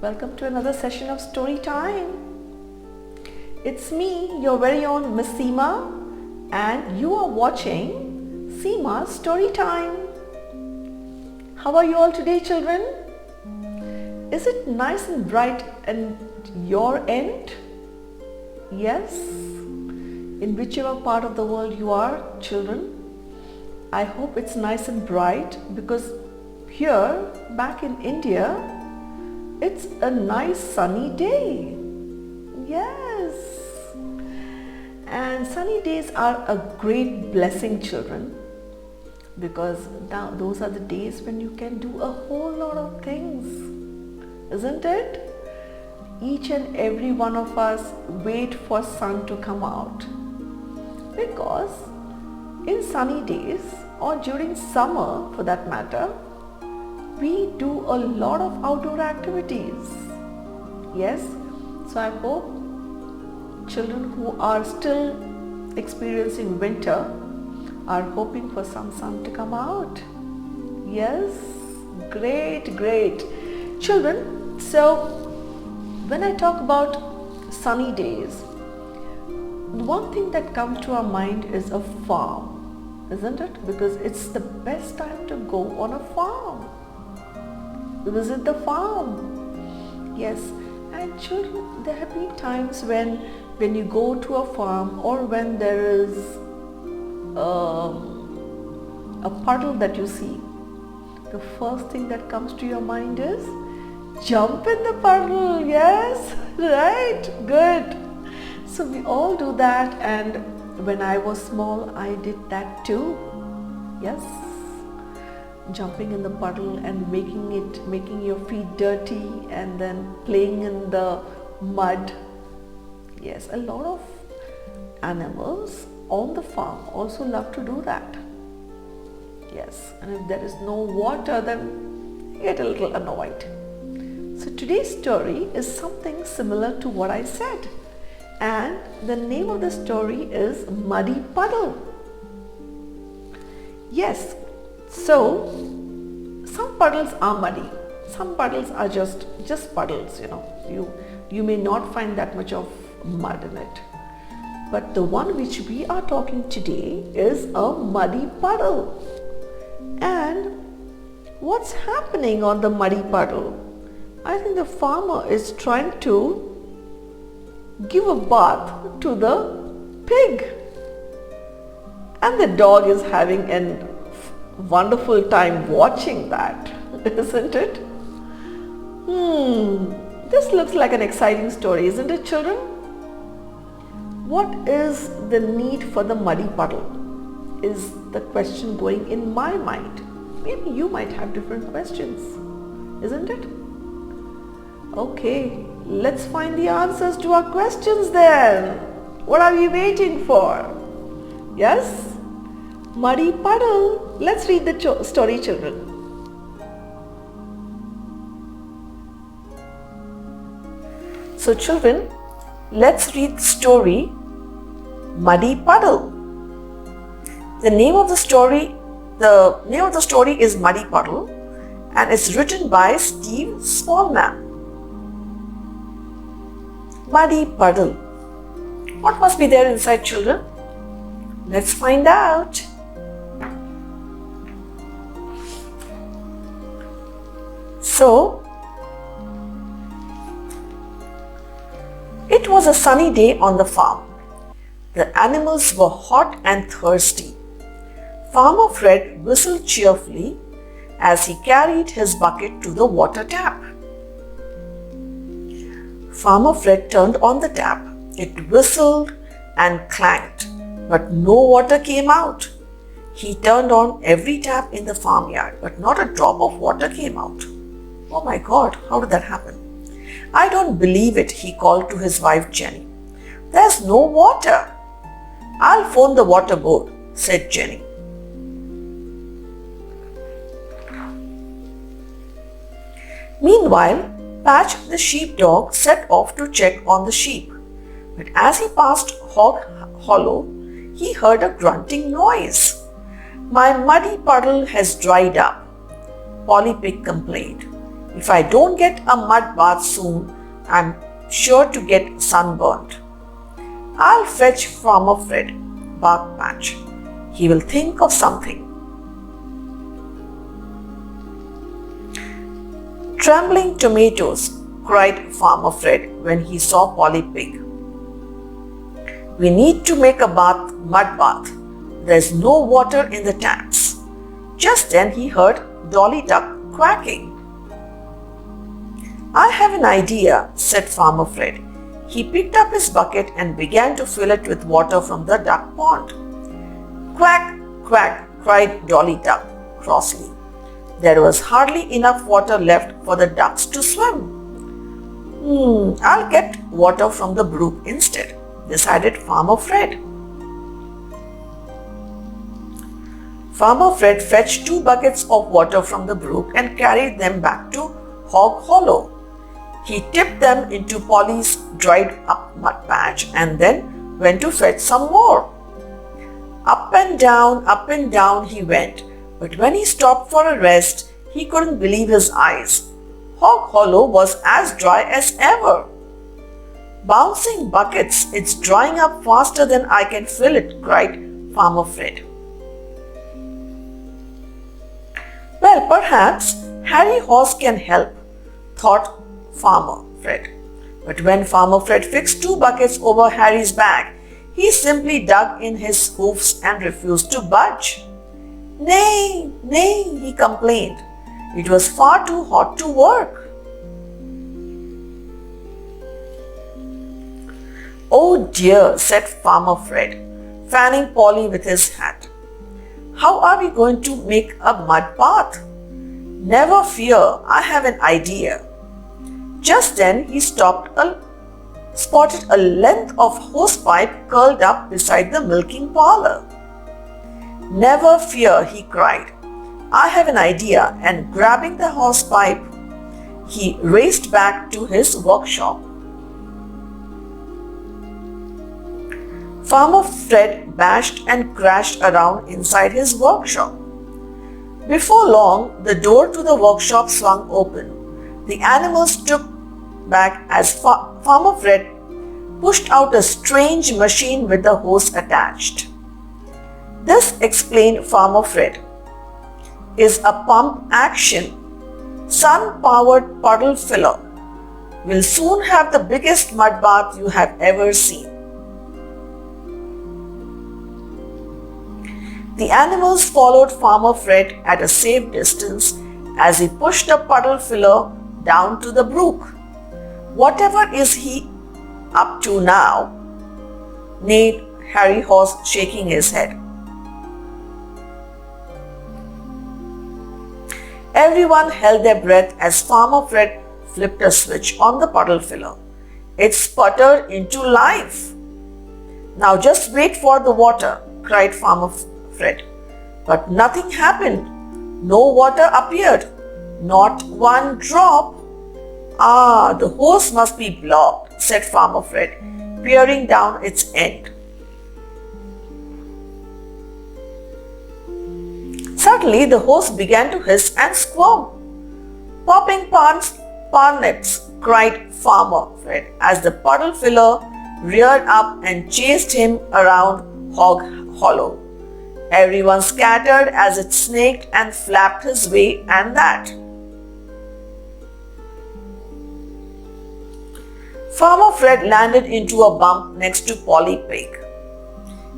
Welcome to another session of Storytime. It's me, your very own Miss Seema, and you are watching Seema's Storytime. How are you all today, children? Is it nice and bright at your end? Yes? In whichever part of the world you are, children, I hope it's nice and bright, because here, back in India, it's a nice sunny day. Yes. And sunny days are a great blessing, children, because now those are the days when you can do a whole lot of things, isn't it? Each and every one of us wait for sun to come out, because in sunny days, or during summer for that matter, we do a lot of outdoor activities. Yes, so I hope children who are still experiencing winter are hoping for some sun to come out. Yes, great. Children, so when I talk about sunny days, one thing that comes to our mind is a farm, isn't it? Because it's the best time to go on a farm. Visit the farm. Yes, and children, there have been times when you go to a farm, or when there is a puddle that you see, the first thing that comes to your mind is jump in the puddle. Yes, right, good. So we all do that, and when I was small, I did that too. Yes, jumping in the puddle and making your feet dirty and then playing in the mud. Yes, a lot of animals on the farm also love to do that. Yes, and if there is no water, then you get a little annoyed. So today's story is something similar to what I said, and the name of the story is Muddy Puddle. Yes, so some puddles are muddy, some puddles are just puddles, you may not find that much of mud in it. But the one which we are talking today is a muddy puddle. And what's happening on the muddy puddle? I think the farmer is trying to give a bath to the pig, and the dog is having a wonderful time watching that, isn't it? This looks like an exciting story, isn't it, children? What is the need for the muddy puddle is the question going in my mind. Maybe you might have different questions, isn't it? Okay, let's find the answers to our questions then. What are we waiting for? Yes? Muddy puddle. Let's read the story, children. So children, let's read the story Muddy Puddle. The name of the story is Muddy Puddle, and it's written by Steve Smallman. Muddy Puddle. What must be there inside, children? Let's find out. So, it was a sunny day on the farm. The animals were hot and thirsty. Farmer Fred whistled cheerfully as he carried his bucket to the water tap. Farmer Fred turned on the tap. It whistled and clanked, but no water came out. He turned on every tap in the farmyard, but not a drop of water came out. Oh my God, how did that happen? I don't believe it, he called to his wife Jenny. There's no water. I'll phone the water board, said Jenny. Meanwhile, Patch the sheepdog set off to check on the sheep. But as he passed Hog Hollow, he heard a grunting noise. My muddy puddle has dried up, Polly Pig complained. If I don't get a mud bath soon, I'm sure to get sunburned. I'll fetch Farmer Fred, barked Patch. He will think of something. Trembling tomatoes, cried Farmer Fred when he saw Polly Pig. We need to make a mud bath. There's no water in the taps. Just then he heard Dolly Duck quacking. I have an idea, said Farmer Fred. He picked up his bucket and began to fill it with water from the duck pond. Quack, quack, cried Dolly Duck crossly. There was hardly enough water left for the ducks to swim. I'll get water from the brook instead, decided Farmer Fred. Farmer Fred fetched 2 buckets of water from the brook and carried them back to Hog Hollow. He tipped them into Polly's dried up mud patch and then went to fetch some more. Up and down he went, but when he stopped for a rest, he couldn't believe his eyes. Hog Hollow was as dry as ever. Bouncing buckets, it's drying up faster than I can fill it, cried Farmer Fred. Well, perhaps Harry Horse can help, thought Farmer Fred. But when Farmer Fred fixed 2 buckets over Harry's back, he simply dug in his hoofs and refused to budge. Nay, nay, he complained. It was far too hot to work. Oh dear, said Farmer Fred, fanning Polly with his hat. How are we going to make a mud bath? Never fear, I have an idea. Just then he spotted a length of hosepipe curled up beside the milking parlor. Never fear, he cried. I have an idea, and grabbing the hosepipe, he raced back to his workshop. Farmer Fred bashed and crashed around inside his workshop. Before long, the door to the workshop swung open. The animals took back as Farmer Fred pushed out a strange machine with a hose attached. This, explained Farmer Fred, is a pump action, sun-powered puddle filler. We'll soon have the biggest mud bath you have ever seen. The animals followed Farmer Fred at a safe distance as he pushed the puddle filler down to the brook. Whatever is he up to now? Neighed Harry Horse, shaking his head. Everyone held their breath as Farmer Fred flipped a switch on the puddle filler. It sputtered into life. Now just wait for the water, cried Farmer Fred. But nothing happened. No water appeared. Not one drop. Ah, the hose must be blocked, said Farmer Fred, peering down its end. Suddenly, the hose began to hiss and squirm. Popping parnets, cried Farmer Fred as the puddle filler reared up and chased him around Hog Hollow. Everyone scattered as it snaked and flapped his way and that. Farmer Fred landed into a bump next to Polly Pig.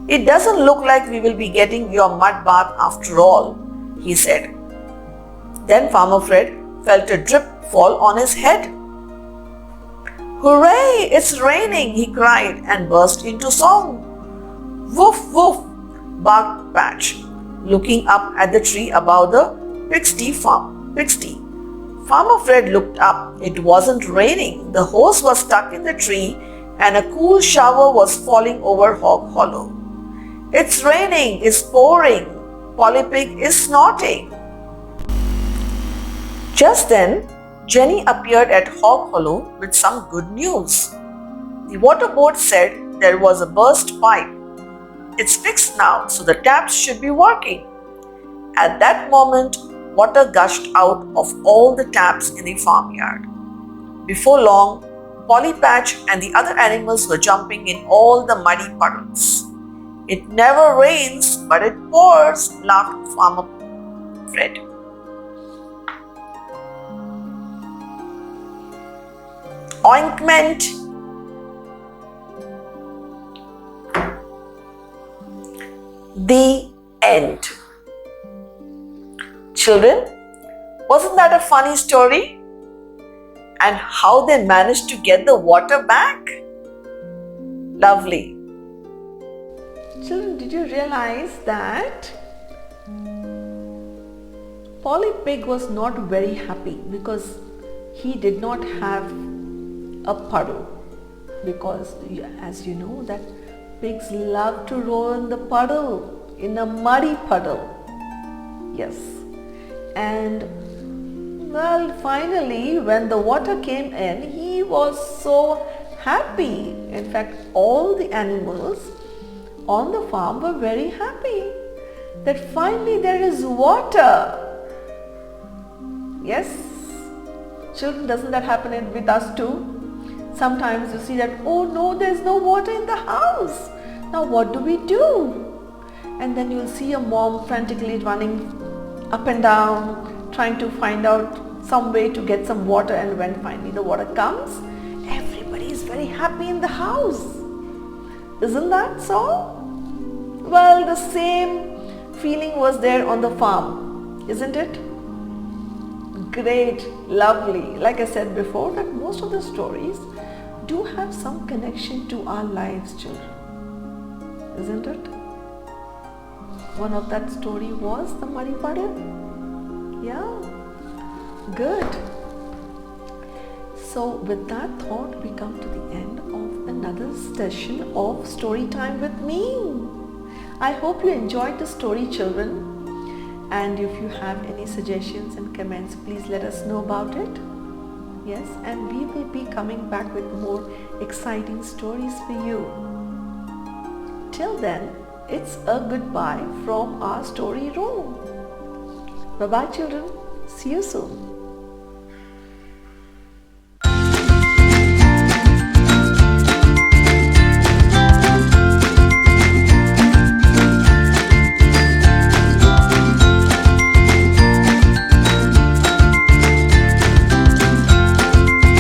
It doesn't look like we will be getting your mud bath after all, he said. Then Farmer Fred felt a drip fall on his head. Hooray, it's raining, he cried and burst into song. Woof, woof, barked Patch, looking up at the tree above the pigsty farm. Farmer Fred looked up. It wasn't raining. The hose was stuck in the tree and a cool shower was falling over Hog Hollow. It's raining, it's pouring. Polly Pig is snorting. Just then, Jenny appeared at Hog Hollow with some good news. The water board said there was a burst pipe. It's fixed now, so the taps should be working. At that moment, water gushed out of all the taps in the farmyard. Before long, Polly Patch and the other animals were jumping in all the muddy puddles. It never rains, but it pours, laughed Farmer Fred. Ointment. The end. Children, wasn't that a funny story? And how they managed to get the water back? Lovely. Children, did you realize that Polly Pig was not very happy because he did not have a puddle? Because as you know that pigs love to roll in the puddle, in a muddy puddle. Yes. And well, finally, when the water came in, he was so happy. In fact, all the animals on the farm were very happy that finally there is water. Yes, children, doesn't that happen with us too? Sometimes you see that, oh no, there's no water in the house. Now what do we do? And then you'll see a mom frantically running up and down, trying to find out some way to get some water, and when finally the water comes, everybody is very happy in the house. Isn't that so? Well, the same feeling was there on the farm, isn't it? Great, lovely. Like I said before, that most of the stories do have some connection to our lives, children. Isn't it? One of that story was the muddy puddle. Yeah, good. So with that thought, we come to the end of another session of story time with me. I hope you enjoyed the story, children. And if you have any suggestions and comments, please let us know about it. Yes, and we will be coming back with more exciting stories for you. Till then, it's a goodbye from our story room. Bye-bye, children. See you soon.